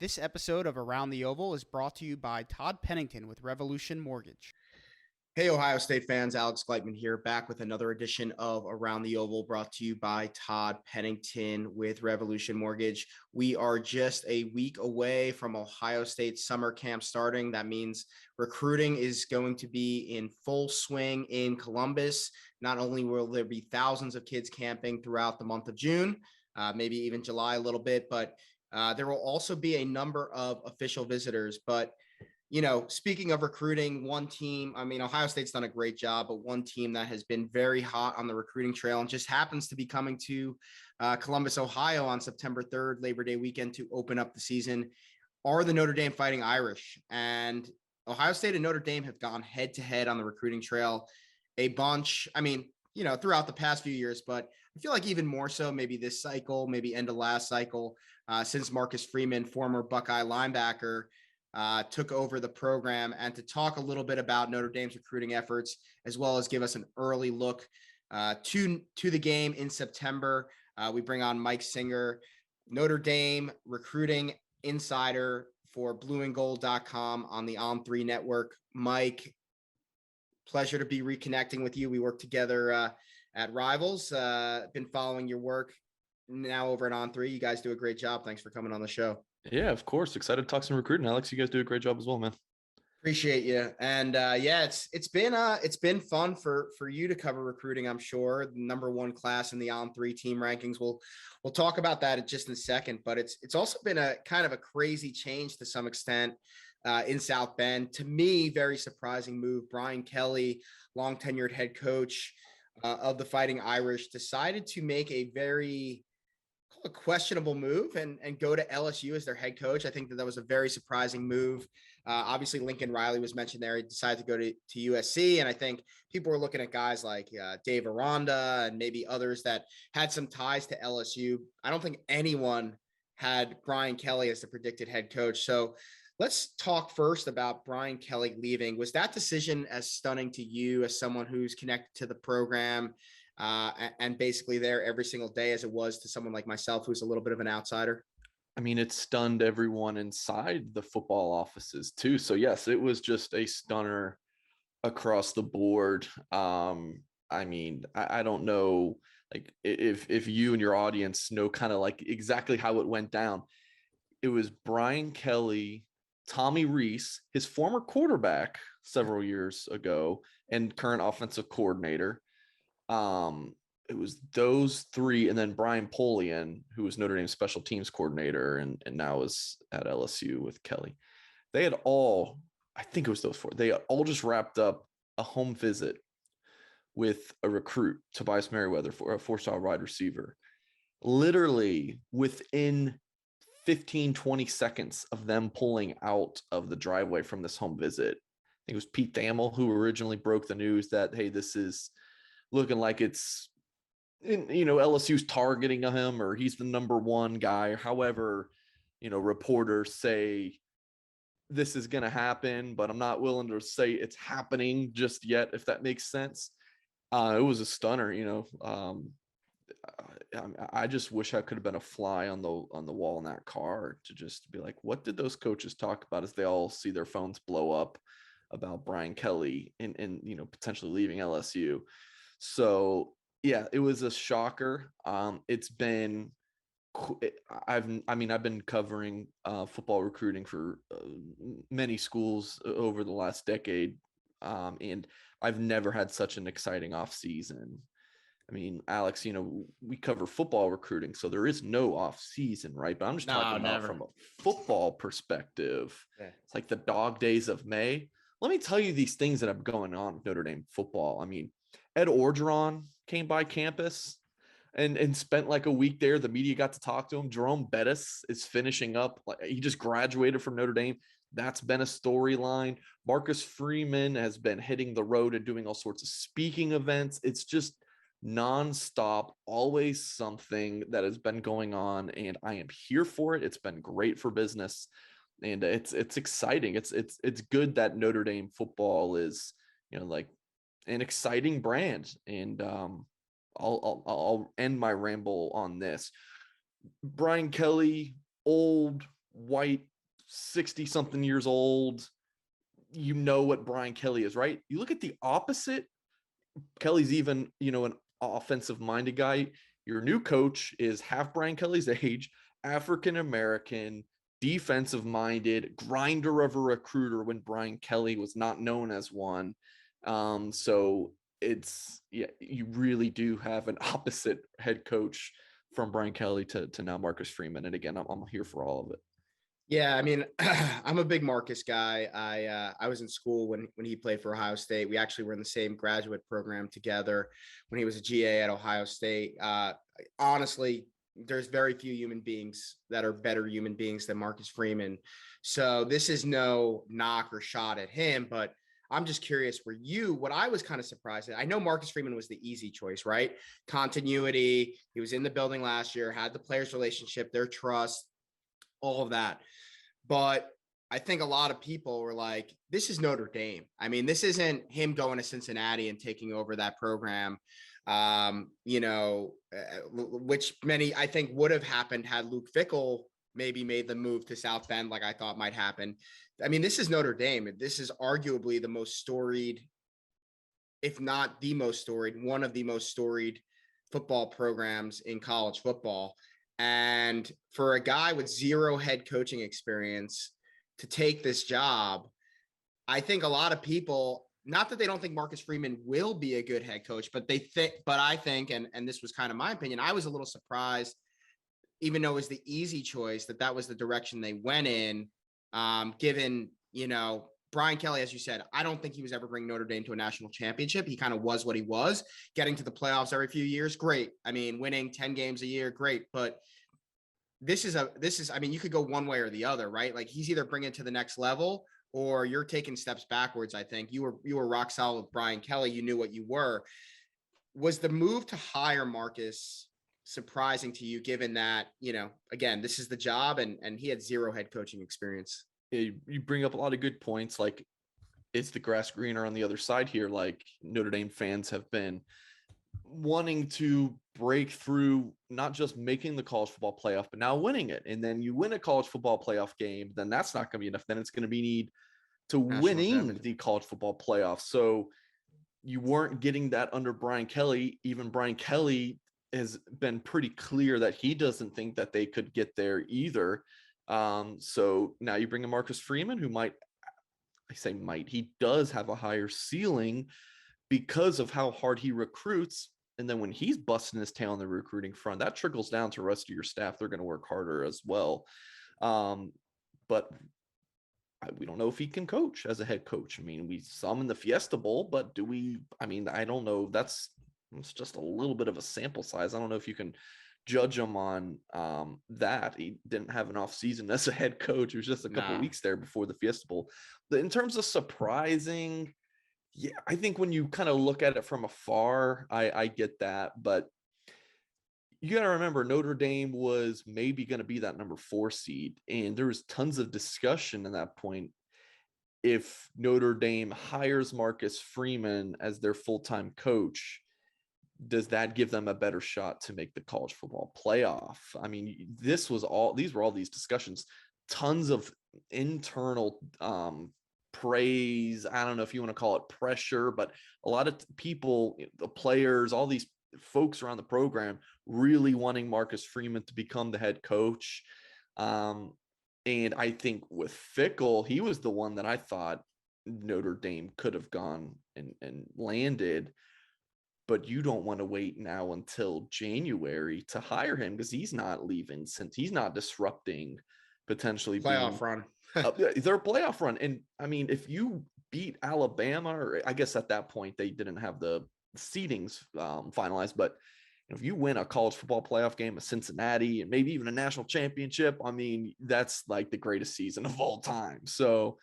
This episode of Around the Oval is brought to you by Todd Pennington with Revolution Mortgage. Hey, Ohio State fans, Alex Gleitman here, back with another edition of Around the Oval, brought to you by Todd Pennington with Revolution Mortgage. We are just a week away from Ohio State summer camp starting. That means recruiting is going to be in full swing in Columbus. Not only will there be thousands of kids camping throughout the month of June, maybe even July a little bit, but there will also be a number of official visitors. But speaking of recruiting, one team, Ohio State's done a great job, but one team that has been very hot on the recruiting trail and just happens to be coming to Columbus, Ohio on September 3rd, Labor Day weekend, to open up the season are the Notre Dame Fighting Irish. And Ohio State and Notre Dame have gone head to head on the recruiting trail a bunch. Throughout the past few years, but I feel like even more so maybe this cycle, maybe end of last cycle, since Marcus Freeman, former Buckeye linebacker, took over the program. And to talk a little bit about Notre Dame's recruiting efforts, as well as give us an early look to the game in September, we bring on Mike Singer, Notre Dame recruiting insider for blueandgold.com on the On3 network. Mike, pleasure to be reconnecting with you. We worked together at Rivals. Been following your work now over at On3. You guys do a great job. Thanks for coming on the show. Yeah, of course. Excited to talk some recruiting, Alex. You guys do a great job as well, man. Appreciate you. And it's been fun for you to cover recruiting. I'm sure the number one class in the On3 team rankings. We'll talk about that just in a second. But it's also been a kind of a crazy change to some extent in South Bend. To me, very surprising move. Brian Kelly, long tenured head coach of the Fighting Irish, decided to make a very questionable move and go to LSU as their head coach. I think that was a very surprising move. Obviously, Lincoln Riley was mentioned there. He decided to go to USC. And I think people were looking at guys like Dave Aranda and maybe others that had some ties to LSU. I don't think anyone had Brian Kelly as the predicted head coach. So let's talk first about Brian Kelly leaving. Was that decision as stunning to you as someone who's connected to the program and basically there every single day as it was to someone like myself, who's a little bit of an outsider? I mean, it stunned everyone inside the football offices too. So yes, it was just a stunner across the board. I don't know, like if you and your audience know kind of like exactly how it went down. It was Brian Kelly, Tommy Rees, his former quarterback several years ago, and current offensive coordinator. It was those three, and then Brian Polian, who was Notre Dame's special teams coordinator and now is at LSU with Kelly. They had all, I think it was those four, they all just wrapped up a home visit with a recruit, Tobias Merriweather, for a four-star wide receiver. Literally within 15, 20 seconds of them pulling out of the driveway from this home visit, I think it was Pete Thamel who originally broke the news that, hey, this is looking like it's, LSU's targeting him or he's the number one guy. However, reporters say this is going to happen, but I'm not willing to say it's happening just yet, if that makes sense. It was a stunner, I just wish I could have been a fly on the wall in that car to just be like, what did those coaches talk about as they all see their phones blow up about Brian Kelly and potentially leaving LSU. So yeah, it was a shocker. It's been, I've been covering football recruiting for many schools over the last decade. And I've never had such an exciting off season. I mean, Alex, we cover football recruiting, so there is no off season, right? But I'm just talking about from a football perspective. Yeah. It's like the dog days of May. Let me tell you these things that have going on with Notre Dame football. I mean, Ed Orgeron came by campus and spent like a week there. The media got to talk to him. Jerome Bettis is finishing up. He just graduated from Notre Dame. That's been a storyline. Marcus Freeman has been hitting the road and doing all sorts of speaking events. It's just nonstop, always something that has been going on, and I am here for it. It's been great for business, and it's exciting. It's good that Notre Dame football is, like an exciting brand. And I'll end my ramble on this. Brian Kelly, old, white, 60 something years old. You know what Brian Kelly is, right? You look at the opposite. Kelly's even, an offensive minded guy. Your new coach is half Brian Kelly's age, African American, defensive minded, grinder of a recruiter when Brian Kelly was not known as one. So you really do have an opposite head coach from Brian Kelly to now Marcus Freeman. And again, I'm here for all of it. Yeah, I mean, I'm a big Marcus guy. I was in school when he played for Ohio State. We actually were in the same graduate program together when he was a GA at Ohio State. Honestly, there's very few human beings that are better human beings than Marcus Freeman. So this is no knock or shot at him, but I'm just curious what I was kind of surprised at. I know Marcus Freeman was the easy choice, right? Continuity. He was in the building last year, had the players' relationship, their trust, all of that. But I think a lot of people were like, this is Notre Dame. I mean, this isn't him going to Cincinnati and taking over that program, which many I think would have happened had Luke Fickell maybe made the move to South Bend like I thought might happen. I mean, this is Notre Dame. This is arguably the most storied, if not the most storied, one of the most storied football programs in college football. And for a guy with zero head coaching experience to take this job, I think a lot of people, not that they don't think Marcus Freeman will be a good head coach, but I think, and this was kind of my opinion, I was a little surprised, even though it was the easy choice, that was the direction they went in, given, Brian Kelly, as you said, I don't think he was ever bringing Notre Dame to a national championship. He kind of was what he was, getting to the playoffs every few years. Great. I mean, winning 10 games a year. Great. But I mean, you could go one way or the other, right? Like he's either bringing it to the next level or you're taking steps backwards. I think you were rock solid with Brian Kelly. You knew what you were. Was the move to hire Marcus surprising to you, given that, again, this is the job and he had zero head coaching experience? You bring up a lot of good points. Like, is the grass greener on the other side here? Like, Notre Dame fans have been wanting to break through, not just making the college football playoff, but now winning it. And then you win a college football playoff game, then that's not going to be enough. Then it's going to be need to winning the college football playoff. So you weren't getting that under Brian Kelly. Even Brian Kelly has been pretty clear that he doesn't think that they could get there either. So now you bring in Marcus Freeman, who he does have a higher ceiling because of how hard he recruits. And then when he's busting his tail on the recruiting front, that trickles down to the rest of your staff. They're going to work harder as well. But we don't know if he can coach as a head coach. I mean, we saw him in the Fiesta Bowl, but I don't know. It's just a little bit of a sample size. I don't know if you can judge him on that. He didn't have an off season as a head coach. It was just a couple weeks there before the Fiesta Bowl. But in terms of surprising, yeah, I think when you kind of look at it from afar, I get that. But you got to remember, Notre Dame was maybe going to be that number 4 seed. And there was tons of discussion at that point. If Notre Dame hires Marcus Freeman as their full-time coach, does that give them a better shot to make the college football playoff? I mean, these were all these discussions, tons of internal praise. I don't know if you want to call it pressure, but a lot of people, the players, all these folks around the program really wanting Marcus Freeman to become the head coach. And I think with Fickell, he was the one that I thought Notre Dame could have gone and landed. But you don't want to wait now until January to hire him because he's not leaving, since he's not disrupting potentially playoff run. Their playoff run. And I mean, if you beat Alabama, or I guess at that point they didn't have the seedings finalized, but if you win a college football playoff game of Cincinnati and maybe even a national championship, I mean, that's like the greatest season of all time. So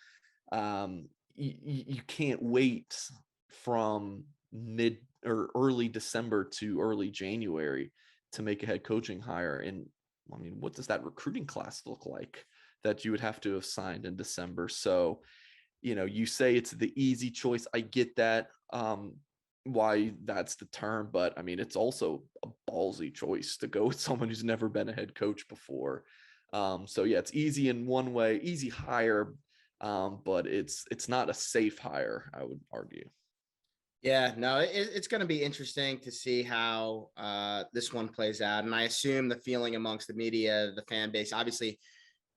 you can't wait from mid or early December to early January to make a head coaching hire. And I mean, what does that recruiting class look like that you would have to have signed in December? So, you say it's the easy choice. I get that, why that's the term, but I mean, it's also a ballsy choice to go with someone who's never been a head coach before. So yeah, it's easy in one way, easy hire, but it's not a safe hire, I would argue. Yeah, no, it's going to be interesting to see how this one plays out. And I assume the feeling amongst the media, the fan base, obviously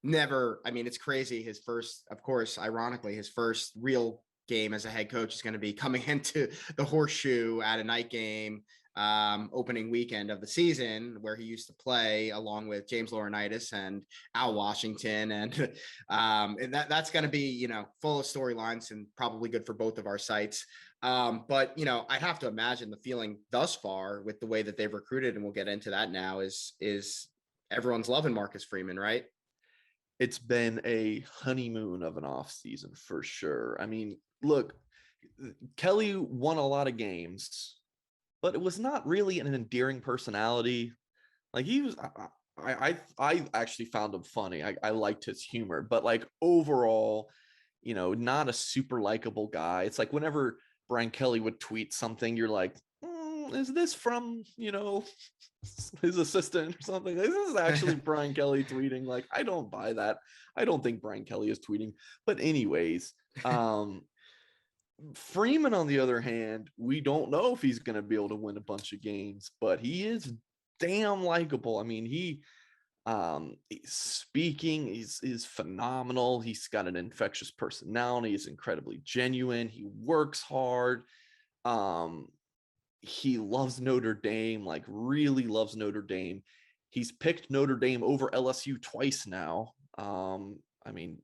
never, I mean, it's crazy. His first, of course, ironically, his first real game as a head coach is going to be coming into the Horseshoe at a night game opening weekend of the season, where he used to play along with James Laurinaitis and Al Washington. And that's going to be, you know, full of storylines and probably good for both of our sites. But, you know, I have to imagine the feeling thus far with the way that they've recruited, and we'll get into that now, is everyone's loving Marcus Freeman, right? It's been a honeymoon of an off season for sure. I mean, look, Kelly won a lot of games, but it was not really an endearing personality. Like he was, I actually found him funny. I liked his humor, but like overall, you know, not a super likable guy. It's like whenever Brian Kelly would tweet something, you're like, is this from, you know, his assistant or something? This is actually Brian Kelly tweeting. Like, I don't buy that. I don't think Brian Kelly is tweeting. But anyways, Freeman, on the other hand, we don't know if he's going to be able to win a bunch of games, but he is damn likable. I mean, he's speaking, he's phenomenal. He's got an infectious personality. He's incredibly genuine. He works hard. He loves Notre Dame, like really loves Notre Dame. He's picked Notre Dame over LSU twice now. I mean,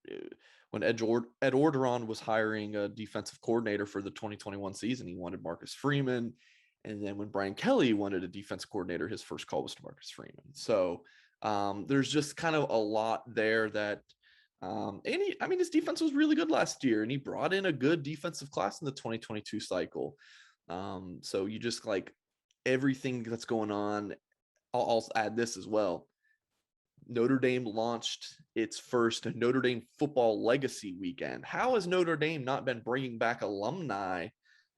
when Ed Orgeron was hiring a defensive coordinator for the 2021 season, he wanted Marcus Freeman. And then when Brian Kelly wanted a defense coordinator, his first call was to Marcus Freeman. So there's just kind of a lot there that, I mean, his defense was really good last year, and he brought in a good defensive class in the 2022 cycle. So you just like everything that's going on. I'll add this as well. Notre Dame launched its first Notre Dame football legacy weekend. How has Notre Dame not been bringing back alumni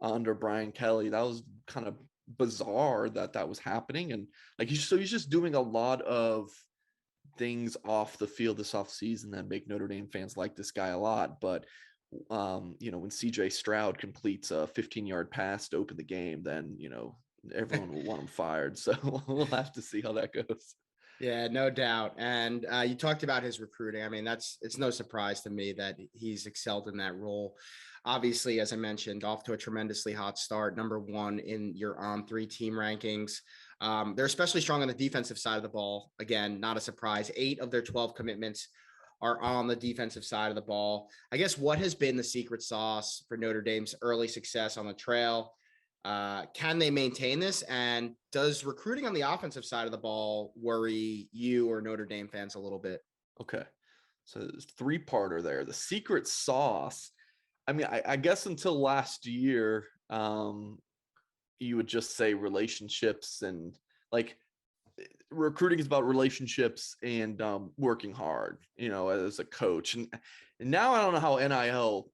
under Brian Kelly? That was kind of bizarre that was happening. And like, he's just doing a lot of things off the field this offseason that make Notre Dame fans like this guy a lot. But you know, when CJ Stroud completes a 15-yard pass to open the game, then, you know, everyone will want him fired. So we'll have to see how that goes. Yeah, no doubt. And you talked about his recruiting. I mean, it's no surprise to me that he's excelled in that role. Obviously, as I mentioned, off to a tremendously hot start, number one in your On3 team rankings. They're especially strong on the defensive side of the ball. Again, not a surprise. 8 of their 12 commitments are on the defensive side of the ball. I guess what has been the secret sauce for Notre Dame's early success on the trail? Can they maintain this? And does recruiting on the offensive side of the ball worry you or Notre Dame fans a little bit? Okay. So there's 3-parter there. The secret sauce. I mean, I guess until last year, you would just say relationships, and like recruiting is about relationships and working hard, you know, as a coach. And now I don't know how NIL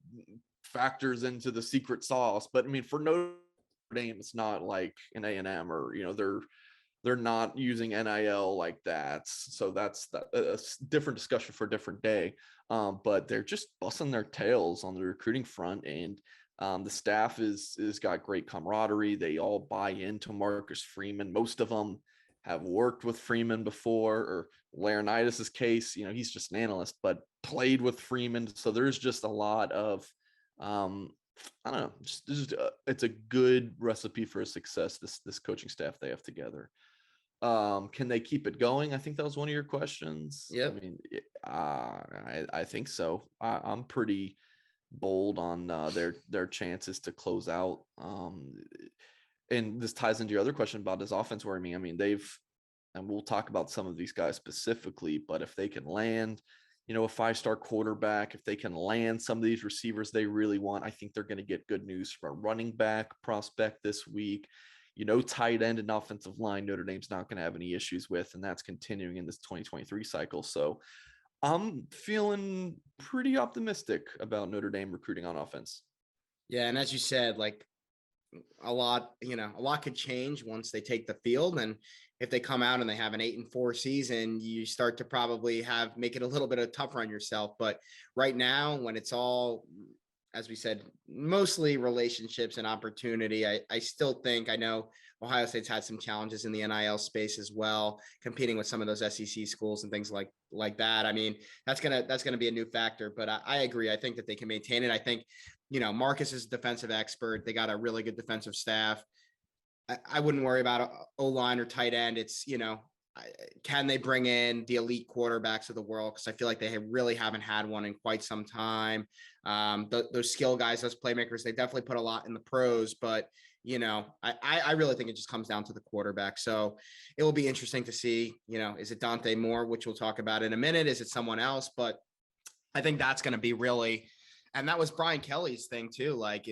factors into the secret sauce, but I mean, for Notre Dame, it's not like an A&M, or, you know, they're not using NIL like that. So that's a different discussion for a different day. But they're just busting their tails on the recruiting front, and the staff is got great camaraderie. They all buy into Marcus Freeman. Most of them have worked with Freeman before, or Laurinaitis' case, you know, he's just an analyst, but played with Freeman. So there's just a lot of, I don't know, it's a good recipe for success, this coaching staff they have together. Can they keep it going? I think that was one of your questions. Yeah. I mean, I think so. I'm pretty bold on their chances to close out. And this ties into your other question about his offense worrying me. I mean, and we'll talk about some of these guys specifically, but if they can land, you know, a 5-star quarterback, if they can land some of these receivers they really want, I think they're going to get good news from a running back prospect this week. You know, tight end and offensive line, Notre Dame's not going to have any issues with, and that's continuing in this 2023 cycle. So I'm feeling pretty optimistic about Notre Dame recruiting on offense. Yeah. And as you said, like, a lot could change once they take the field. And if they come out and they have an 8-4 season, you start to probably make it a little bit of tougher on yourself. But right now, when it's all, as we said, mostly relationships and opportunity, I still think, I know Ohio State's had some challenges in the NIL space as well, competing with some of those SEC schools and things like that. I mean, that's gonna be a new factor, but I agree. I think that they can maintain it. I think, Marcus is a defensive expert. They got a really good defensive staff. I wouldn't worry about O-line or tight end. It's, can they bring in the elite quarterbacks of the world? Because I feel like they really haven't had one in quite some time. Those skill guys, those playmakers, they definitely put a lot in the pros, but I really think it just comes down to the quarterback. So it will be interesting to see, is it Dante Moore, which we'll talk about in a minute? Is it someone else? But I think that's going to be really, and that was Brian Kelly's thing too. Like,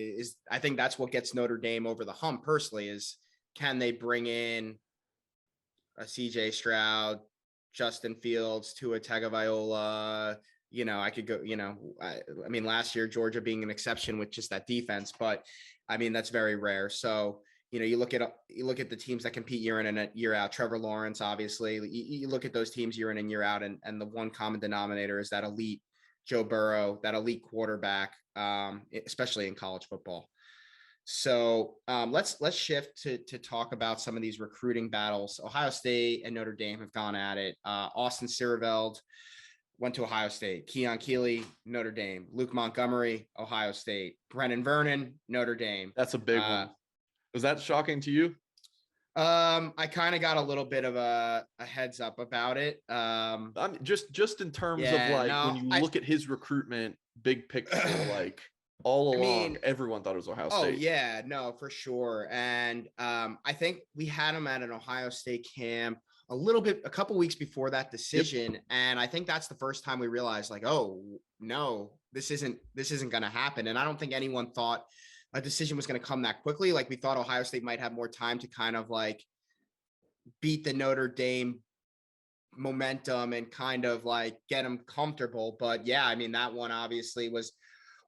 I think that's what gets Notre Dame over the hump personally, is can they bring in a CJ Stroud, Justin Fields, Tua Tagovailoa? I could go, I mean, last year, Georgia being an exception with just that defense, but I mean, that's very rare. So, you look at the teams that compete year in and year out. Trevor Lawrence, obviously, you look at those teams year in and year out, and the one common denominator is that elite Joe Burrow, that elite quarterback, especially in college football. So let's shift to talk about some of these recruiting battles. Ohio State and Notre Dame have gone at it. Austin Siereveld went to Ohio State. Keon Keely, Notre Dame. Luke Montgomery, Ohio State. Brennan Vernon, Notre Dame. That's a big one. Was that shocking to you? I kind of got a little bit of a heads up about it. Just in terms of when you look at his recruitment, big picture, like all along, everyone thought it was Ohio State. Oh yeah, no, for sure. And I think we had him at an Ohio State camp a couple weeks before that decision. Yep. And I think that's the first time we realized, like, oh no, this isn't going to happen. And I don't think anyone thought a decision was going to come that quickly. Like, we thought Ohio State might have more time to kind of like beat the Notre Dame momentum and kind of like get them comfortable. But yeah, I mean, that one obviously was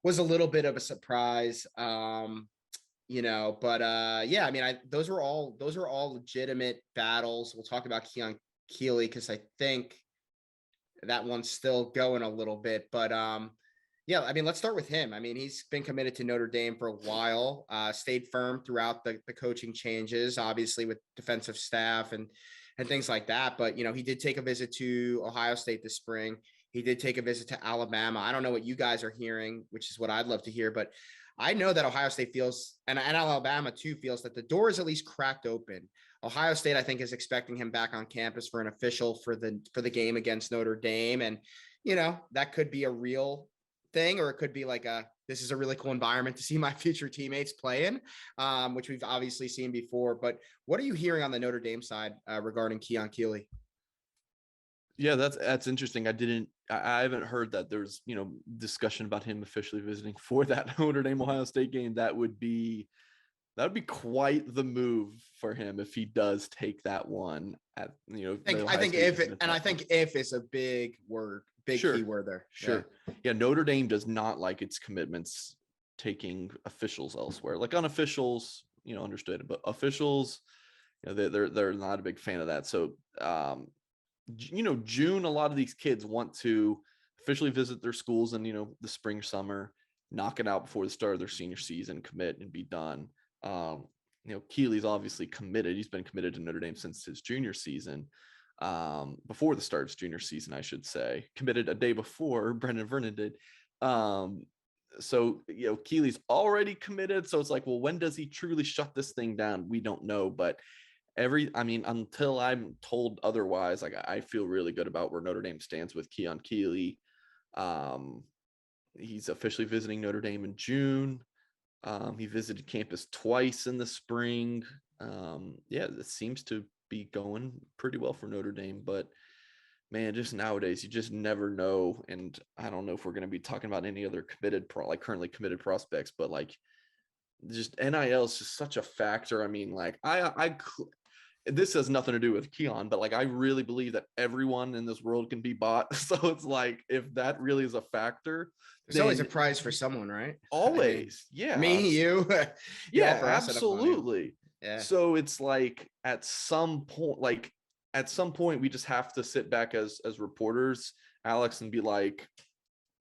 a little bit of a surprise. But yeah, I mean, those are all legitimate battles. We'll talk about Keon Keely because I think that one's still going a little bit, but yeah, I mean, let's start with him. I mean, he's been committed to Notre Dame for a while, stayed firm throughout the coaching changes, obviously with defensive staff and things like that. But, he did take a visit to Ohio State this spring. He did take a visit to Alabama. I don't know what you guys are hearing, which is what I'd love to hear, but I know that Ohio State feels, and Alabama too, feels that the door is at least cracked open. Ohio State, I think, is expecting him back on campus for an official for the game against Notre Dame. And, that could be a real thing, or it could be like this is a really cool environment to see my future teammates play in, which we've obviously seen before. But what are you hearing on the Notre Dame side regarding Keon Keely? Yeah, that's interesting. I haven't heard that there's, discussion about him officially visiting for that Notre Dame Ohio State game. That would be quite the move for him if he does take that one at, I think if is a big word, key word there. Sure. Yeah. Notre Dame does not like its commitments taking officials elsewhere. Like unofficials, understood, but officials, they're not a big fan of that. So, June, a lot of these kids want to officially visit their schools in, the spring, summer, knock it out before the start of their senior season, commit and be done. Keely's obviously committed. He's been committed to Notre Dame since his junior season, before the start of his junior season, I should say. Committed a day before Brendan Vernon did. So, Keely's already committed. So it's like, well, when does he truly shut this thing down? We don't know. But until I'm told otherwise, like, I feel really good about where Notre Dame stands with Keon Keely. He's officially visiting Notre Dame in June. He visited campus twice in the spring. It seems to be going pretty well for Notre Dame, but man, just nowadays you just never know. And I don't know if we're going to be talking about any other currently committed prospects, but like just NIL is just such a factor. I mean, like this has nothing to do with Keon, but like I really believe that everyone in this world can be bought. So it's like if that really is a factor, There's always a prize for someone, right? Always, yeah. Me, you, Yeah, for us, absolutely. Yeah. So it's like at some point we just have to sit back as reporters, Alex, and be like,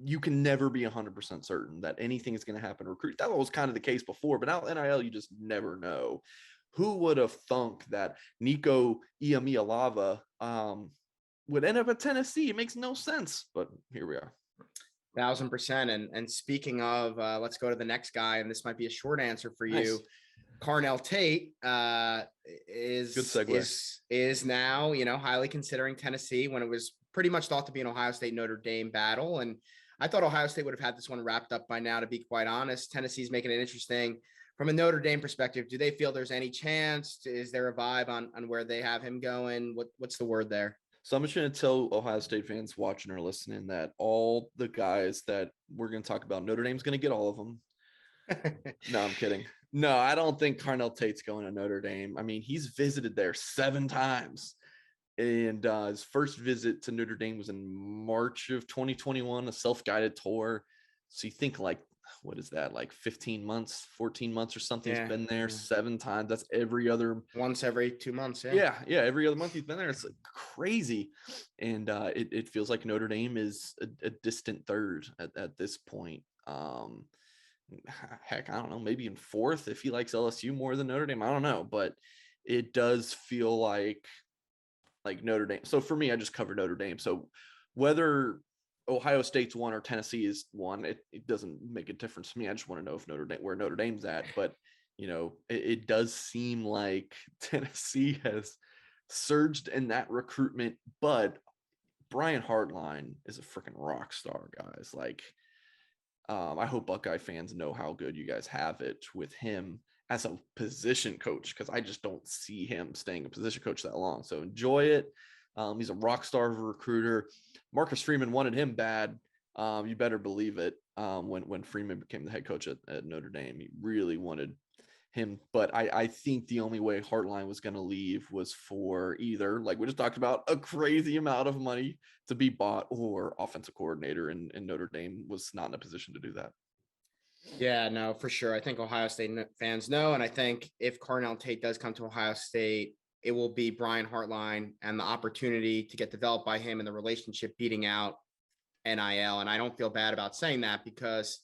you can never be 100% certain that anything is going to happen. Recruit, that was kind of the case before, but now NIL, you just never know. Who would have thunk that Nico Iamaleava would end up at Tennessee? It makes no sense, but here we are. 1000%. And speaking of, let's go to the next guy, and this might be a short answer for you. Nice. Carnell Tate Good segue. is now, highly considering Tennessee when it was pretty much thought to be an Ohio State Notre Dame battle. And I thought Ohio State would have had this one wrapped up by now, to be quite honest. Tennessee's making it interesting. From a Notre Dame perspective, do they feel there's any chance? Is there a vibe on where they have him going? What's the word there? So I'm just going to tell Ohio State fans watching or listening that all the guys that we're going to talk about, Notre Dame's going to get all of them. No, I'm kidding. No, I don't think Carnell Tate's going to Notre Dame. I mean, he's visited there 7 times. And his first visit to Notre Dame was in March of 2021, a self-guided tour. So you think like, what is that? Like 15 months, 14 months or something. Yeah, he's been there yeah. 7 times. That's once every 2 months. Yeah. Every other month he's been there. It's like crazy. And it feels like Notre Dame is a distant third at this point. Heck, I don't know, maybe in 4th if he likes LSU more than Notre Dame. I don't know, but it does feel like Notre Dame. So for me, I just covered Notre Dame. So whether Ohio State's 1 or Tennessee is 1, it doesn't make a difference to me. I just want to know where Notre Dame's at. But it does seem like Tennessee has surged in that recruitment, but Brian Hartline is a freaking rock star, guys. Like, I hope Buckeye fans know how good you guys have it with him as a position coach, because I just don't see him staying a position coach that long. So enjoy it. He's a rock star of a recruiter. Marcus Freeman wanted him bad. You better believe it. When Freeman became the head coach at Notre Dame, he really wanted him. But I think the only way Hartline was going to leave was for either, like we just talked about, a crazy amount of money to be bought, or offensive coordinator, and Notre Dame was not in a position to do that. Yeah, no, for sure. I think Ohio State fans know. And I think if Carnell Tate does come to Ohio State, it will be Brian Hartline and the opportunity to get developed by him and the relationship beating out NIL. And I don't feel bad about saying that because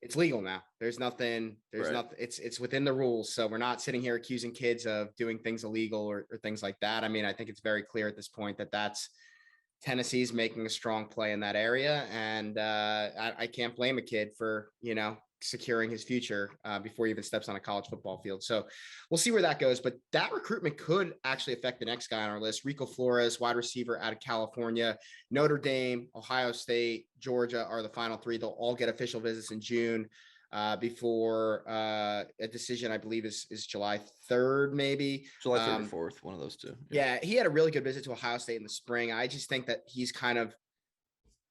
it's legal now. There's nothing, it's within the rules. So we're not sitting here accusing kids of doing things illegal or things like that. I mean, I think it's very clear at this point that that's Tennessee's making a strong play in that area. And I can't blame a kid for, securing his future before he even steps on a college football field. So we'll see where that goes. But that recruitment could actually affect the next guy on our list. Rico Flores, wide receiver out of California. Notre Dame, Ohio State, Georgia are the final 3. They'll all get official visits in June before a decision, I believe, is July 3rd, maybe. July 3rd or 4th, one of those two. Yeah, he had a really good visit to Ohio State in the spring. I just think that he's kind of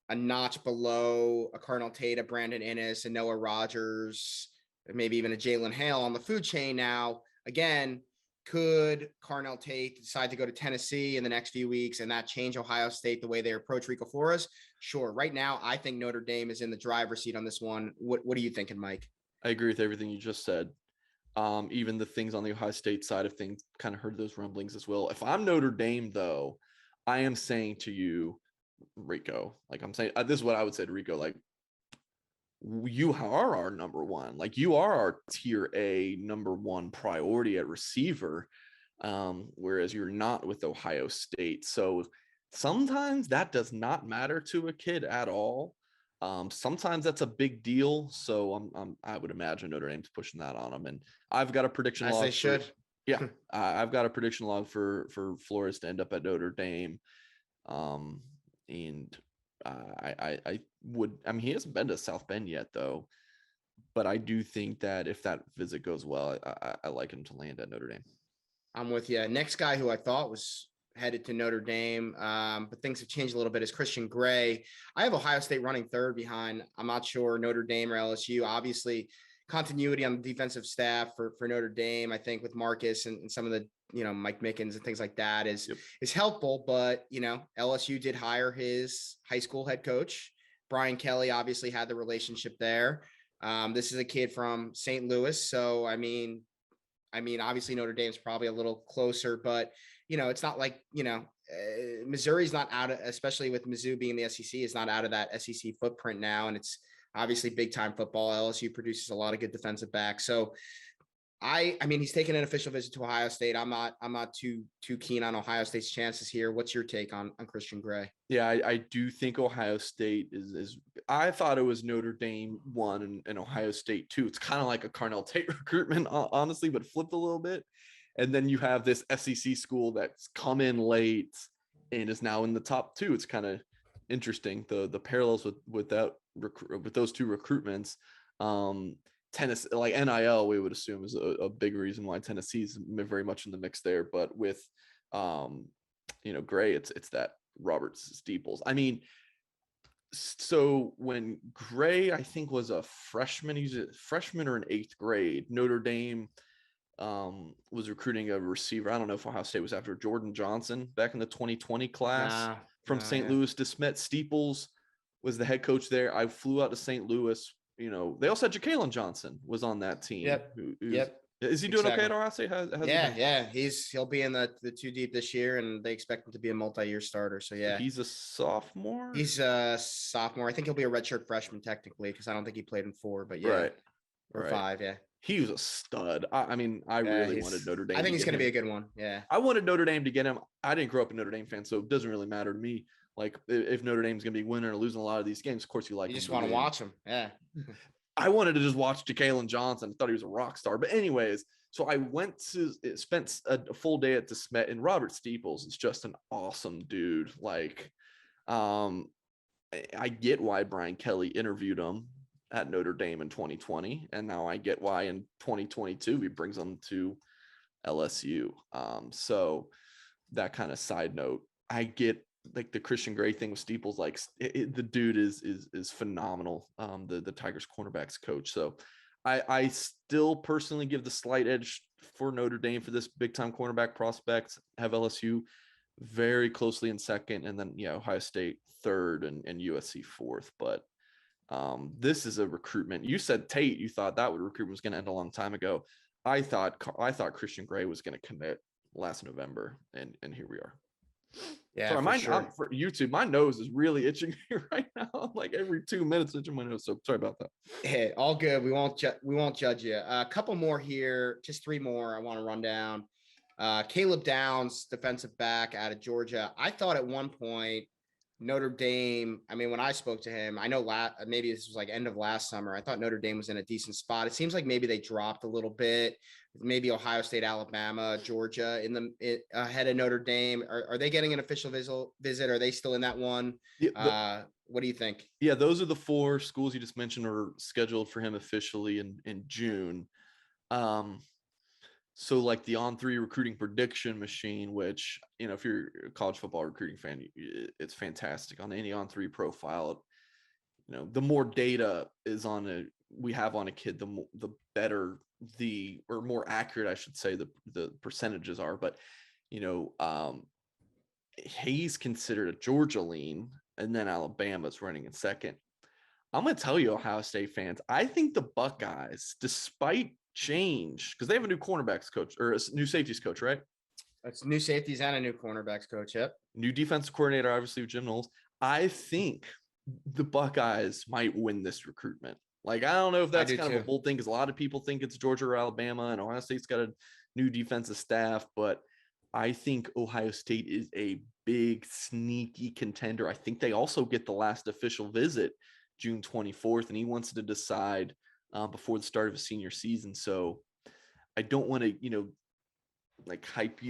a notch below a Carnell Tate, a Brandon Inniss, a Noah Rogers, maybe even a Jalen Hale on the food chain now. Again, could Carnell Tate decide to go to Tennessee in the next few weeks and that change Ohio State the way they approach Rico Flores? Sure. Right now, I think Notre Dame is in the driver's seat on this one. What are you thinking, Mike? I agree with everything you just said. Even the things on the Ohio State side of things, kind of heard those rumblings as well. If I'm Notre Dame, though, I am saying to you, Rico, like I'm saying, this is what I would say to Rico, like, you are our number 1, like you are our tier A number 1 priority at receiver, whereas you're not with Ohio State. So sometimes that does not matter to a kid at all. Sometimes that's a big deal. So I would imagine Notre Dame's pushing that on them, and I've got a prediction as log. They should. Yeah, I've got a prediction log for Flores to end up at Notre Dame. And I mean, he hasn't been to South Bend yet, though. But I do think that if that visit goes well, I like him to land at Notre Dame. I'm with you. Next guy who I thought was headed to Notre Dame, but things have changed a little bit, is Christian Gray. I have Ohio State running 3rd behind. I'm not sure Notre Dame or LSU. Obviously, continuity on the defensive staff for Notre Dame, I think with Marcus and some of the, Mike Mickens and things like that is helpful. But, LSU did hire his high school head coach. Brian Kelly obviously had the relationship there. This is a kid from St. Louis. So, I mean, obviously Notre Dame's probably a little closer, but, it's not like, Missouri's not out of, especially with Mizzou being the SEC, is not out of that SEC footprint now. And it's obviously big time football. LSU produces a lot of good defensive backs. So I mean, he's taken an official visit to Ohio State. I'm not too keen on Ohio State's chances here. What's your take on Christian Gray? Yeah, I do think Ohio State is I thought it was Notre Dame 1 and Ohio State 2. It's kind of like a Carnell Tate recruitment, honestly, but flipped a little bit. And then you have this SEC school that's come in late and is now in the top 2. It's kind of interesting, the parallels with those two recruitments. Tennessee, like NIL, we would assume is a big reason why Tennessee is very much in the mix there. But with, Gray, it's that Roberts Steeples. I mean, so when Gray, I think, was a freshman, he's a freshman or in 8th grade, Notre Dame was recruiting a receiver. I don't know if Ohio State was after Jordan Johnson back in the 2020 class from St. Louis. DeSmet. Steeples was the head coach there. I flew out to St. Louis. They also had Ja'Kalen Johnson was on that team. Yep. Is he doing okay at Ohio State? He'll be in the 2 deep this year, and they expect him to be a multi-year starter. So yeah, he's a sophomore. He's a sophomore. I think he'll be a redshirt freshman technically, because I don't think he played in 4, but yeah, or 5. Yeah, he was a stud. I really wanted Notre Dame. I think he's going to be a good one. Yeah, I wanted Notre Dame to get him. I didn't grow up a Notre Dame fan, so it doesn't really matter to me. Like, if Notre Dame's going to be winning or losing a lot of these games, of course you just want to watch them. Yeah. I wanted to just watch Ja'Kalen Johnson. I thought he was a rock star. But anyways, so I spent a full day at DeSmet, and Robert Steeples is just an awesome dude. Like, I get why Brian Kelly interviewed him at Notre Dame in 2020. And now I get why in 2022 he brings him to LSU. So that kind of side note, I get like the Christian Gray thing with Steeples. Like, the dude is phenomenal. The Tigers cornerbacks coach. So I still personally give the slight edge for Notre Dame for this big time cornerback prospect. Have LSU very closely in 2nd, and then Ohio State 3rd and USC 4th. But this is a recruitment. You said Tate, you thought that recruitment was going to end a long time ago. I thought Christian Gray was going to commit last November, and here we are. Yeah, sorry, for YouTube, my nose is really itching right now. I'm like every 2 minutes itching my nose. So sorry about that. Hey, all good. We won't judge you. A couple more here, just 3 more I want to run down. Caleb Downs, defensive back out of Georgia. I thought at one point Notre Dame, I mean, when I spoke to him, I know maybe this was like end of last summer, I thought Notre Dame was in a decent spot. It seems like maybe they dropped a little bit. Maybe Ohio State, Alabama, Georgia ahead of Notre Dame. Are they getting an official visit? Are they still in that one? What do you think? Yeah, those are the 4 schools you just mentioned are scheduled for him officially in June. So like the On3 recruiting prediction machine, which, if you're a college football recruiting fan, it's fantastic. On any On3 profile, the more data we have on a kid, the better or more accurate, I should say, the percentages are. But, he's considered a Georgia lean, and then Alabama's running in 2nd. I'm going to tell you, Ohio State fans, I think the Buckeyes, despite change, because they have a new cornerbacks coach or a new safeties coach, right? That's new safeties and a new cornerbacks coach. Yep. New defensive coordinator, obviously, with Jim Knowles. I think the Buckeyes might win this recruitment. Like, I don't know if that's kind of a bold thing, because a lot of people think it's Georgia or Alabama, and Ohio State's got a new defensive staff, but I think Ohio State is a big, sneaky contender. I think they also get the last official visit June 24th, and he wants to decide before the start of his senior season. So I don't want to, like hype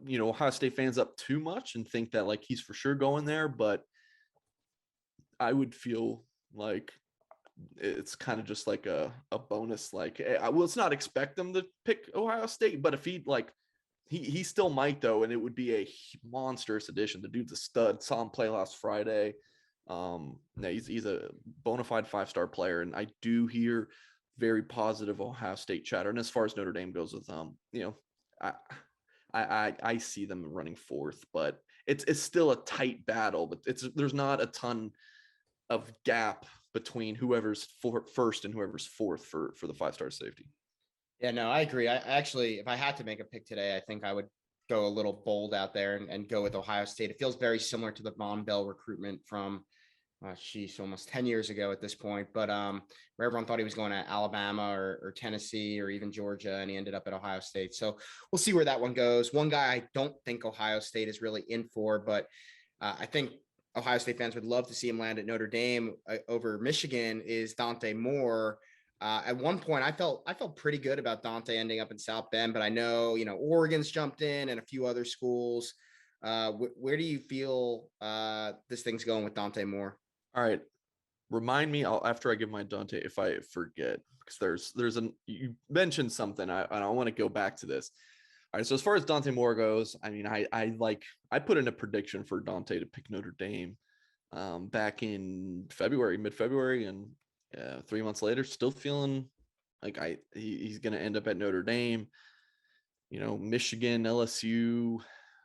Ohio State fans up too much and think that like he's for sure going there, but I would feel like it's kind of just like a bonus. Like, I will not expect them to pick Ohio State, but if he still might though, and it would be a monstrous addition. The dude's a stud. Saw him play last Friday. No, he's a bona fide 5-star player, and I do hear very positive Ohio State chatter. And as far as Notre Dame goes with I see them running fourth, but it's still a tight battle, but there's not a ton of gap between whoever's first and whoever's fourth for the 5-star safety. Yeah, no, I agree. I actually, if I had to make a pick today, I think I would go a little bold out there and go with Ohio State. It feels very similar to the Von Bell recruitment from, almost 10 years ago at this point. But where everyone thought he was going to Alabama or Tennessee or even Georgia, and he ended up at Ohio State. So we'll see where that one goes. One guy I don't think Ohio State is really in for, but I think Ohio State fans would love to see him land at Notre Dame over Michigan is Dante Moore. At one point, I felt pretty good about Dante ending up in South Bend, but I know, Oregon's jumped in and a few other schools. Where do you feel this thing's going with Dante Moore? All right. Remind me after I give my Dante, if I forget, because you mentioned something. I want to go back to this. All right. So as far as Dante Moore goes, I mean, I put in a prediction for Dante to pick Notre Dame back in mid-February, and 3 months later, still feeling like he's going to end up at Notre Dame. Michigan, LSU,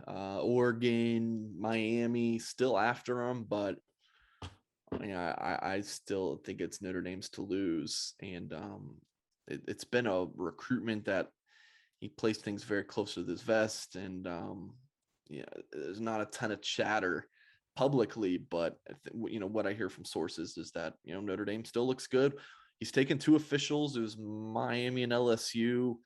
Oregon, Miami, still after him, but I still think it's Notre Dame's to lose. And it's been a recruitment that he plays things very close to his vest, and there's not a ton of chatter publicly, but what I hear from sources is that Notre Dame still looks good. He's taken 2 officials. It was Miami and LSU.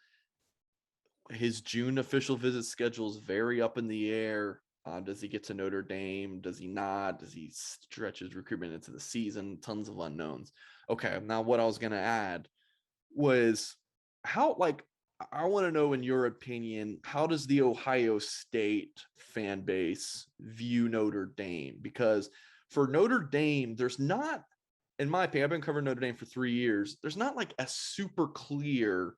His June official visit schedule is very up in the air. Does he get to Notre Dame? Does he not? Does he stretch his recruitment into the season? Tons of unknowns. Okay, now what I was going to add was how, I want to know, in your opinion, how does the Ohio State fan base view Notre Dame? Because for Notre Dame, there's not, in my opinion, I've been covering Notre Dame for 3 years. There's not like a super clear,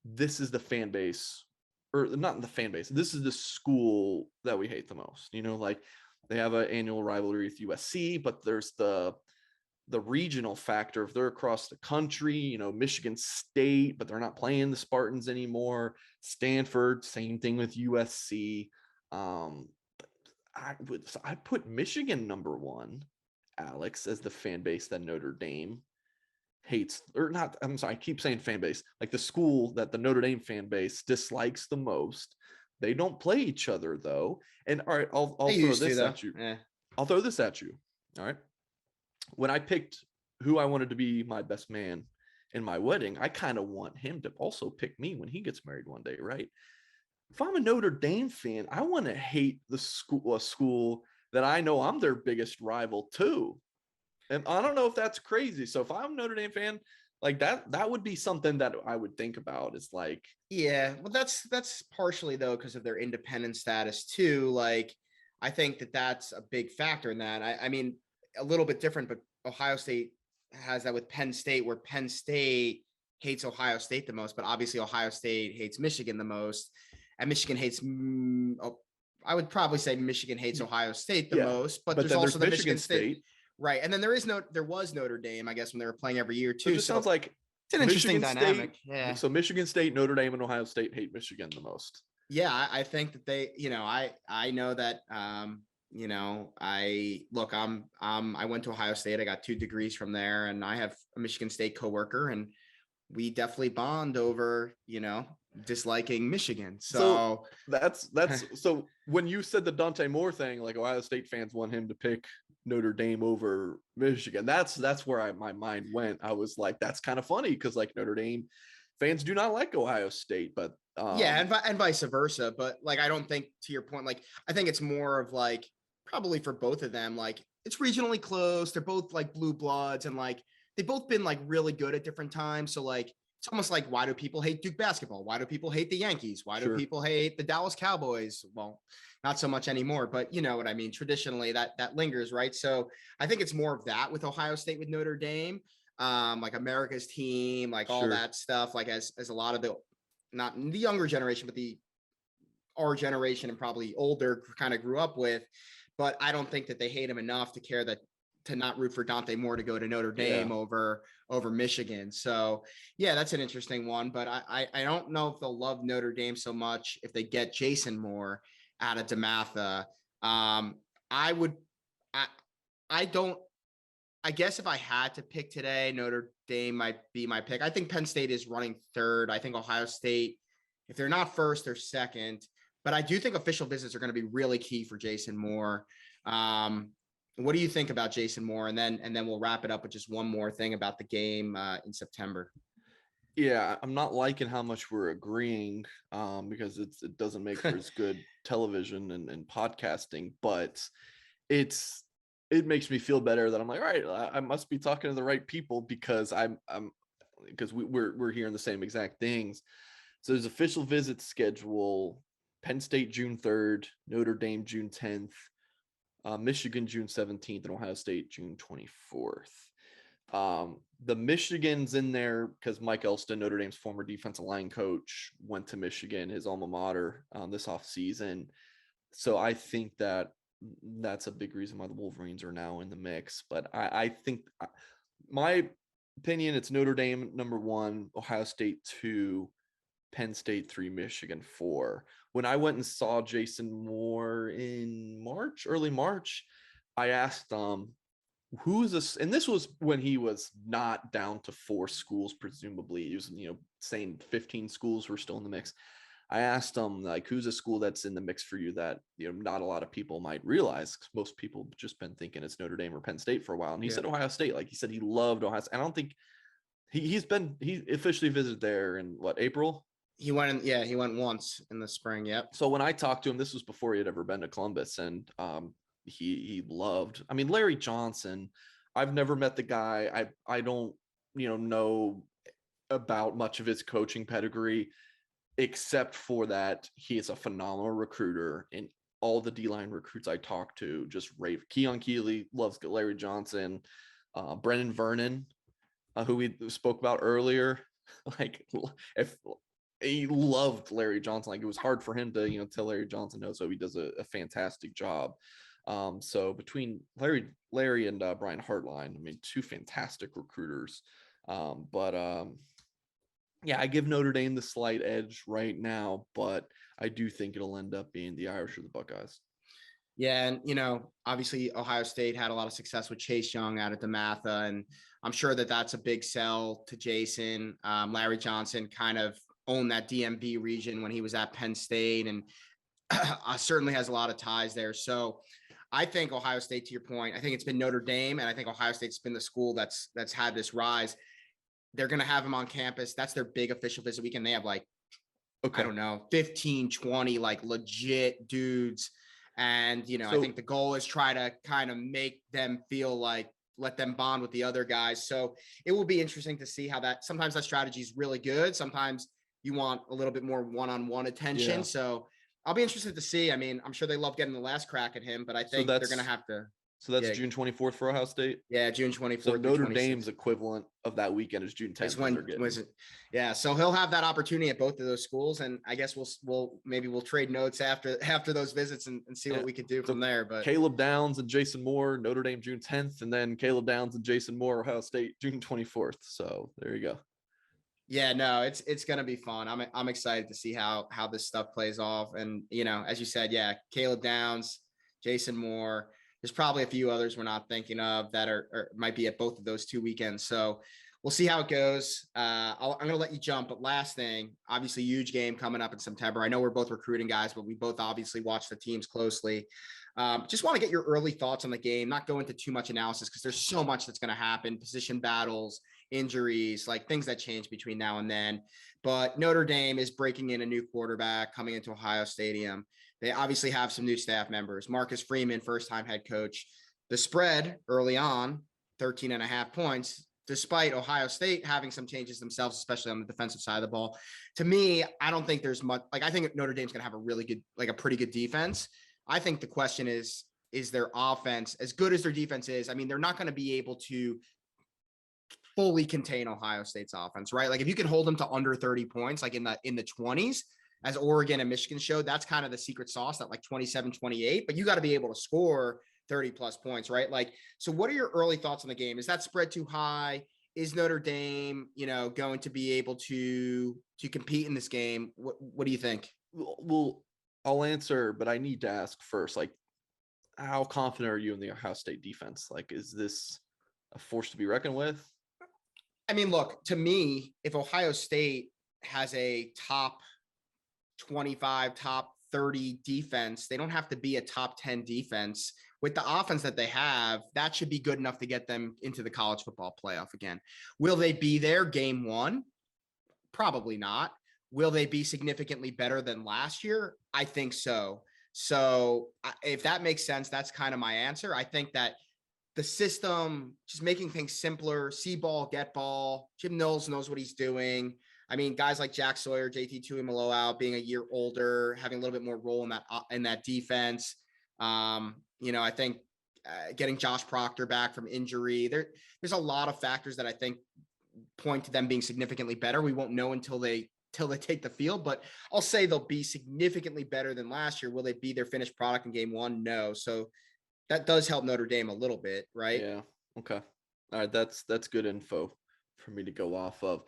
this is the fan base, or not the fan base. This is the school that we hate the most. They have an annual rivalry with USC, but there's the regional factor. If they're across the country, Michigan State, but they're not playing the Spartans anymore. Stanford, same thing with USC. I put Michigan number 1, Alex, as the fan base that Notre Dame hates, or not. I'm sorry, I keep saying fan base, like the school that the Notre Dame fan base dislikes the most. They don't play each other though. And all right, I'll throw this at you. I'll throw this at you. All right. When I picked who I wanted to be my best man in my wedding, I kind of want him to also pick me when he gets married one day, right? If I'm a Notre Dame fan, I want to hate a school that I know I'm their biggest rival too. And I don't know if that's crazy. So if I'm a Notre Dame fan, like that would be something that I would think about. It's like, yeah, well, that's partially though because of their independent status too. Like, I think that's a big factor in that. I mean, a little bit different, but Ohio State has that with Penn State, where Penn State hates Ohio State the most, but obviously Ohio State hates Michigan the most, and Michigan hates. I would probably say Michigan hates Ohio State the most, but there's also the Michigan State. Right. And then there was Notre Dame, I guess, when they were playing every year too. So it just sounds like it's an interesting dynamic. Yeah. So Michigan State, Notre Dame, and Ohio State hate Michigan the most. Yeah, I think that they, I know that I went to Ohio State. I got 2 degrees from there, and I have a Michigan State coworker, and we definitely bond over, disliking Michigan. So that's so when you said the Dante Moore thing, like Ohio State fans want him to pick Notre Dame over Michigan, that's where my mind went. I was like, that's kind of funny because like Notre Dame fans do not like Ohio State, but yeah, and vice versa. But like, I don't think, to your point, like, I think it's more of like, probably for both of them, like it's regionally close. They're both like blue bloods, and like they've both been like really good at different times. So like, it's almost like, why do people hate Duke basketball? Why do people hate the Yankees? Why do people hate the Dallas Cowboys? Well, not so much anymore, but you know what I mean? Traditionally that lingers, right? So I think it's more of that with Ohio State, with Notre Dame, like America's team, like all that stuff, like as a lot of the, not the younger generation, but our generation and probably older kind of grew up with. But I don't think that they hate him enough to care that to not root for Dante Moore to go to Notre Yeah. Dame over Michigan. So yeah, that's an interesting one, but I don't know if they'll love Notre Dame so much if they get Jason Moore out of DeMatha. I guess if I had to pick today, Notre Dame might be my pick. I think Penn State is running third. I think Ohio State, if they're not first, they're second. But I do think official visits are going to be really key for Jason Moore. What do you think about Jason Moore? And then we'll wrap it up with just one more thing about the game in September. Yeah, I'm not liking how much we're agreeing because it doesn't make for as good television and podcasting, but it makes me feel better that I'm like, all right, I must be talking to the right people because we're hearing the same exact things. So there's official visit schedule: Penn State June 3rd, Notre Dame June 10th, Michigan June 17th, and Ohio State June 24th. The Michigan's in there because Mike Elston, Notre Dame's former defensive line coach, went to Michigan, his alma mater, this offseason. So I think that's a big reason why the Wolverines are now in the mix. But I think, my opinion, it's Notre Dame number 1, Ohio State 2, Penn State 3, Michigan 4. When I went and saw Jason Moore in early March, I asked who's this? And this was when he was not down to 4 schools, presumably. He was, saying 15 schools were still in the mix. I asked him, like, who's a school that's in the mix for you that, not a lot of people might realize, because most people have just been thinking it's Notre Dame or Penn State for a while. And he said Ohio State. Like, he said he loved Ohio State. I don't think he officially visited there in April? He went once in the spring. Yep. So when I talked to him, this was before he had ever been to Columbus, and he loved, Larry Johnson. I've never met the guy. I don't, know about much of his coaching pedigree, except for that he is a phenomenal recruiter, and all the D-line recruits I talked to just rave. Keely loves Larry Johnson. Brennan Vernon, who we spoke about earlier, like, if he loved Larry Johnson, like, it was hard for him to, tell Larry Johnson no. So he does a fantastic job. So between Larry and Brian Hartline, 2 fantastic recruiters. Yeah, I give Notre Dame the slight edge right now, but I do think it'll end up being the Irish or the Buckeyes. Yeah, and obviously Ohio State had a lot of success with Chase Young out of DeMatha, and I'm sure that's a big sell to Jason. Larry Johnson kind of owned that DMV region when he was at Penn State, and certainly has a lot of ties there. So I think Ohio State, to your point, I think it's been Notre Dame, and I think Ohio State's been the school that's had this rise. They're going to have him on campus. That's their big official visit weekend. They have I don't know, 15, 20, legit dudes. And, I think the goal is try to kind of make them feel like, let them bond with the other guys. So it will be interesting to see how sometimes that strategy is really good. Sometimes you want a little bit more one-on-one attention. Yeah. So I'll be interested to see. I'm sure they love getting the last crack at him, but I think they're going to have to. So that's June 24th for Ohio State? Yeah, June 24th. So Notre Dame's equivalent of that weekend is June 10th. Yeah, so he'll have that opportunity at both of those schools, and I guess we'll trade notes after those visits and see what we could do from there. But Caleb Downs and Jason Moore, Notre Dame June 10th, and then Caleb Downs and Jason Moore, Ohio State June 24th. So there you go. Yeah, no, it's gonna be fun. I'm excited to see how this stuff plays off, and as you said, yeah, Caleb Downs, Jason Moore. There's probably a few others we're not thinking of that are might be at both of those 2 weekends. So we'll see how it goes. I'm going to let you jump. But last thing, obviously, huge game coming up in September. I know we're both recruiting guys, but we both obviously watch the teams closely. Just want to get your early thoughts on the game, not go into too much analysis because there's so much that's going to happen, position battles, injuries, things that change between now and then. But Notre Dame is breaking in a new quarterback coming into Ohio Stadium. They obviously have some new staff members. Marcus Freeman, first-time head coach. The spread early on, 13.5 points, despite Ohio State having some changes themselves, especially on the defensive side of the ball. To me, I don't think there's much. I think Notre Dame's going to have a really good, a pretty good defense. I think the question is their offense, as good as their defense is, they're not going to be able to fully contain Ohio State's offense, right? If you can hold them to under 30 points, in the 20s, as Oregon and Michigan showed, that's kind of the secret sauce, that 27, 28, but you got to be able to score 30 plus points, right? Like, so what are your early thoughts on the game? Is that spread too high? Is Notre Dame, going to be able to compete in this game? What do you think? Well, I'll answer, but I need to ask first, like, how confident are you in the Ohio State defense? Like, is this a force to be reckoned with? I mean, look, to me, if Ohio State has a top 25, top 30 defense, they don't have to be a top 10 defense. With the offense that they have, that should be good enough to get them into the college football playoff again. Will they be there game one? Probably not. Will they be significantly better than last year? I think so. So if that makes sense, that's kind of my answer. I think that the system, just making things simpler, see ball, get ball. Jim Knowles knows what he's doing. I mean, guys like Jack Sawyer, JT Tuimoloau being a year older, having a little bit more role in that defense. I think getting Josh Proctor back from injury, there's a lot of factors that I think point to them being significantly better. We won't know until they take the field, but I'll say they'll be significantly better than last year. Will they be their finished product in game one? No. So that does help Notre Dame a little bit, right? Yeah. Okay. All right. That's good info for me to go off of.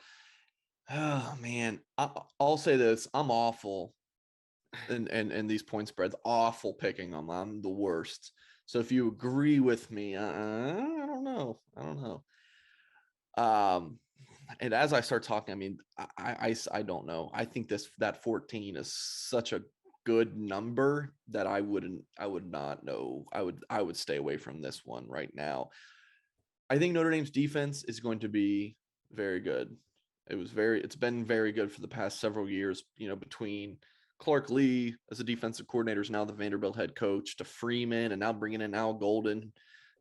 Oh man, I'll say this: I'm awful, and these point spreads, awful picking them. I'm the worst. So if you agree with me, I don't know. And as I start talking, I mean, I don't know. I think that 14 is such a good number that I would not know. I would stay away from this one right now. I think Notre Dame's defense is going to be very good. It's been very good for the past several years, between Clark Lee as a defensive coordinator is now the Vanderbilt head coach, to Freeman, and now bringing in Al Golden,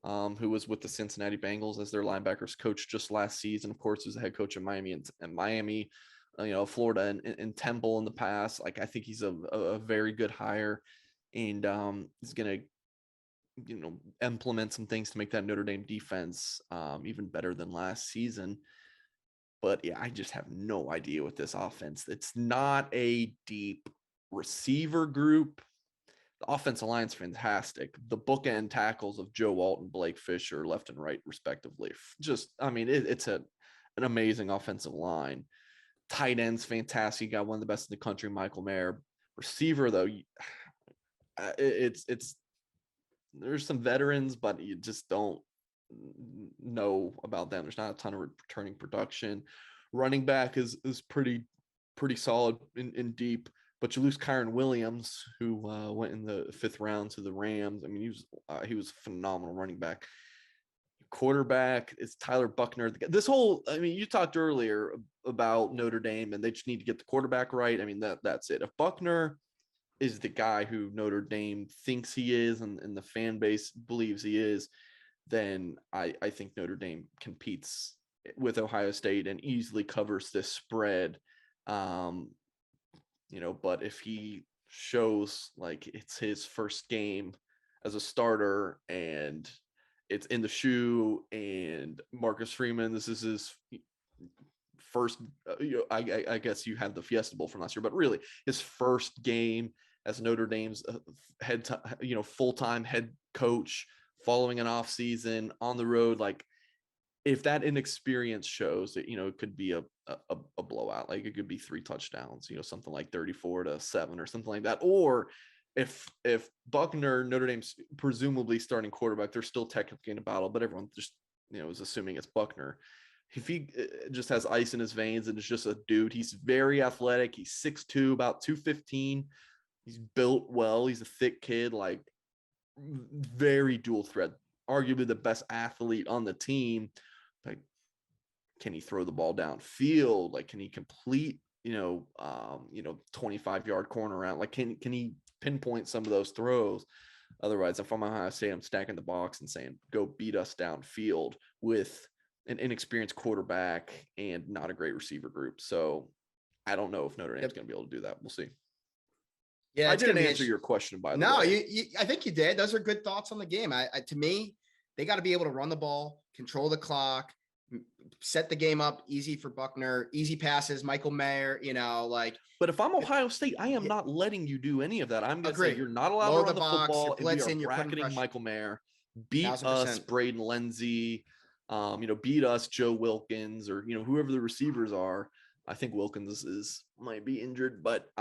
who was with the Cincinnati Bengals as their linebackers coach just last season. Of course, was the head coach of Miami and Miami, Florida and Temple in the past. Like, I think he's a very good hire, and he's going to, implement some things to make that Notre Dame defense even better than last season. But yeah, I just have no idea with this offense. It's not a deep receiver group. The offensive line's fantastic. The bookend tackles of Joe Walton, Blake Fisher, left and right, respectively. Just, I mean, it's an amazing offensive line. Tight end's fantastic. You got one of the best in the country, Michael Mayer. Receiver, though, it's there's some veterans, but you just don't know about them. There's not a ton of returning production. Running back is pretty solid in deep, but you lose Kyron Williams, who went in the 5th round to the Rams. I mean, he was a phenomenal running back. Quarterback is Tyler Buckner. You talked earlier about Notre Dame, and they just need to get the quarterback right. I mean, that's it. If Buckner is the guy who Notre Dame thinks he is, and the fan base believes he is, then I think Notre Dame competes with Ohio State and easily covers this spread. But if he shows like it's his first game as a starter and it's in the shoe, and Marcus Freeman, this is his first, I guess you have the Fiesta Bowl from last year, but really his first game as Notre Dame's full-time head coach, following an off season on the road. Like, if that inexperience shows that, it could be a blowout, like it could be 3 touchdowns, something like 34-7 or something like that. Or if Buckner, Notre Dame's presumably starting quarterback, they're still technically in a battle, but everyone just, is assuming it's Buckner. If he just has ice in his veins and is just a dude, he's very athletic. He's 6'2", about 215. He's built well. He's a thick kid, like, very dual threat, arguably the best athlete on the team. Like, can he throw the ball downfield? Like, can he complete 25-yard corner route? Like, can he pinpoint some of those throws? Otherwise, if I'm Ohio State, I'm stacking the box and saying, go beat us downfield with an inexperienced quarterback and not a great receiver group. So I don't know if Notre Dame's going to be able to do that. We'll see. Yeah, I didn't answer your question, by the way. No, I think you did. Those are good thoughts on the game. To me, they got to be able to run the ball, control the clock, set the game up easy for Buckner, easy passes, Michael Mayer, like. But if I'm Ohio State, I am not letting you do any of that. I'm going to say Agree. you're not allowed Lower to run the the box, football, you're and we are blitzing, you're putting bracketing pressure. Michael Mayer. Beat 1000%. us, Braden Lenzy, beat us, Joe Wilkins, or whoever the receivers are. I think Wilkins might be injured, but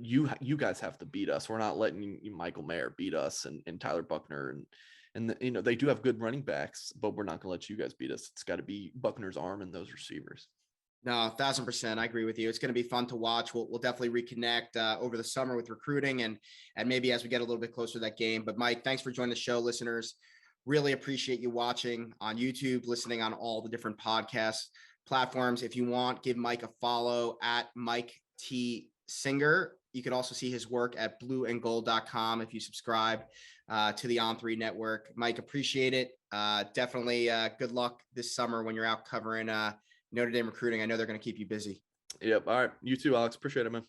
you guys have to beat us. We're not letting Michael Mayer beat us and Tyler Buckner and they do have good running backs, but we're not going to let you guys beat us. It's got to be Buckner's arm and those receivers. No, 1000%. I agree with you. It's going to be fun to watch. We'll definitely reconnect over the summer with recruiting and maybe as we get a little bit closer to that game. But Mike, thanks for joining the show, listeners. Really appreciate you watching on YouTube, listening on all the different podcast platforms. If you want, give Mike a follow at Mike T. Singer. You can also see his work at blueandgold.com if you subscribe to the On3 network. Mike, appreciate it. Definitely good luck this summer when you're out covering Notre Dame recruiting. I know they're going to keep you busy. Yep. All right. You too, Alex. Appreciate it, man.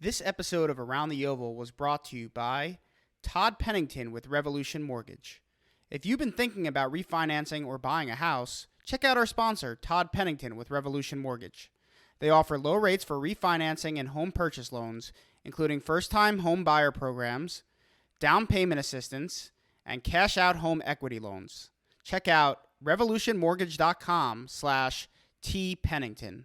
This episode of Around the Oval was brought to you by Todd Pennington with Renovation Mortgage. If you've been thinking about refinancing or buying a house, check out our sponsor, Todd Pennington with Revolution Mortgage. They offer low rates for refinancing and home purchase loans, including first-time home buyer programs, down payment assistance, and cash-out home equity loans. Check out revolutionmortgage.com/tpennington.